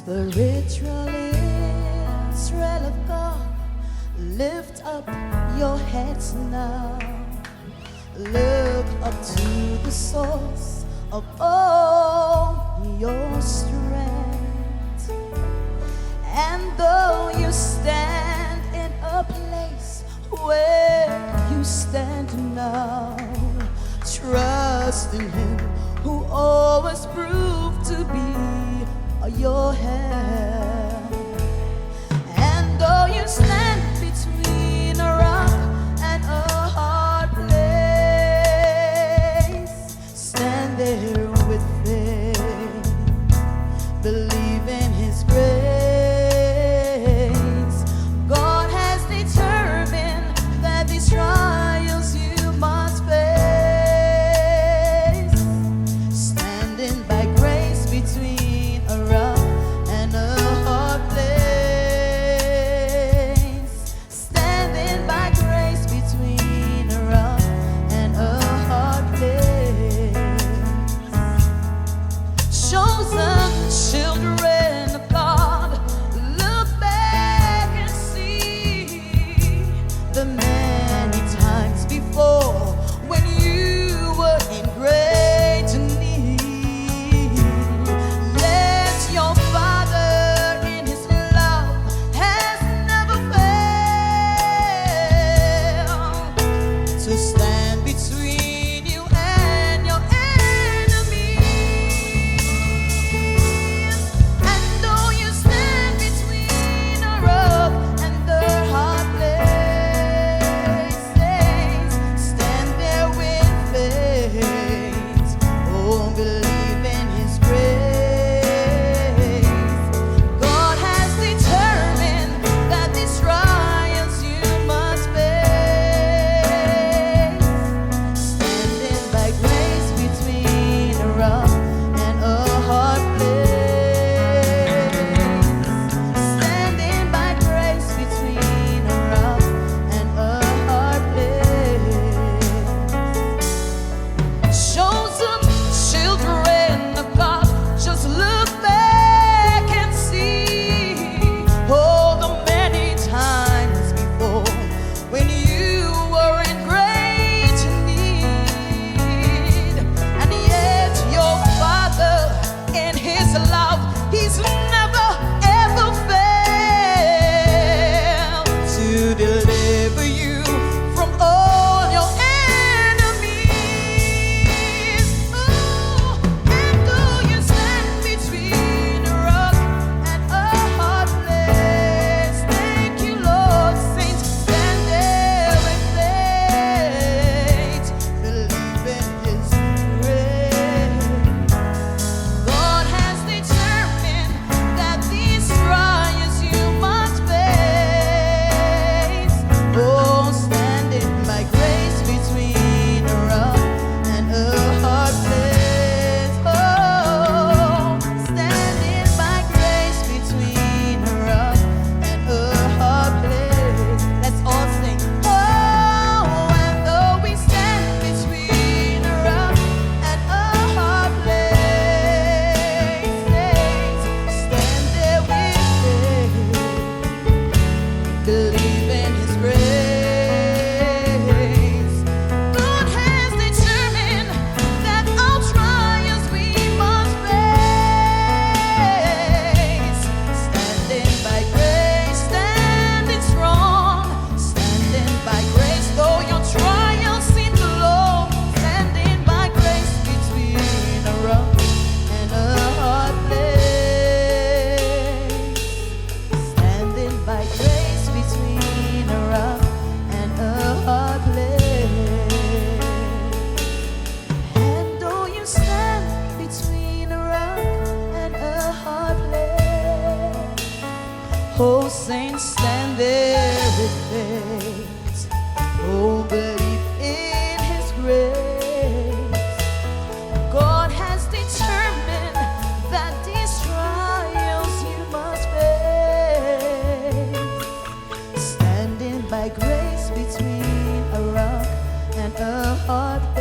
Spiritual Israel of God, lift up your heads now. Look up to the source of all your strength. And though you stand in a place where you stand now, trust in Him who always proved to be your help. And though you stand between a rock and a hard place, stand there with faith, believe in His grace. God has determined that these trials you must face, standing by grace between a rock and a hard place, standing by grace between a rock and a hard place. Chosen children of God, look back and see the many times before when you were in great need. Yet your Father in His love has never failed to stand between you and your enemies. And though you stand between a rock and the hard places, stand there with faith. Oh, believe in His grace. God has determined that these trials you must face, standing by grace between a rock and a hard place, standing by grace between a rock and a hard place. Chosen children of God, just look back and see all the many times before when you were in great need. And yet your Father in His love, He's never ever failed to deliver you from all your enemies. Oh, and though you stand between a rock and a hard place, thank you, Lord, saints, stand there with faith, believe in His grace. God has determined that these trials you must face. Oh, standing by grace between a rock and a hard place. Oh, standing by grace between a rock and a hard place. Let's all sing. Oh, and though we stand between a rock and a hard place, stand there with faith, believe in His grace. God has determined that all trials we must face, standing by grace, standing strong, standing by grace, though your trials seem low, standing by grace between a rock and a hard place, standing by grace between a rock and a hard place. And though you stand between a rock and a hard place, oh, saints, stand there with faith. Oh, believe in His grace. God has determined that these trials you must face, standing by grace between a rock and a hard place.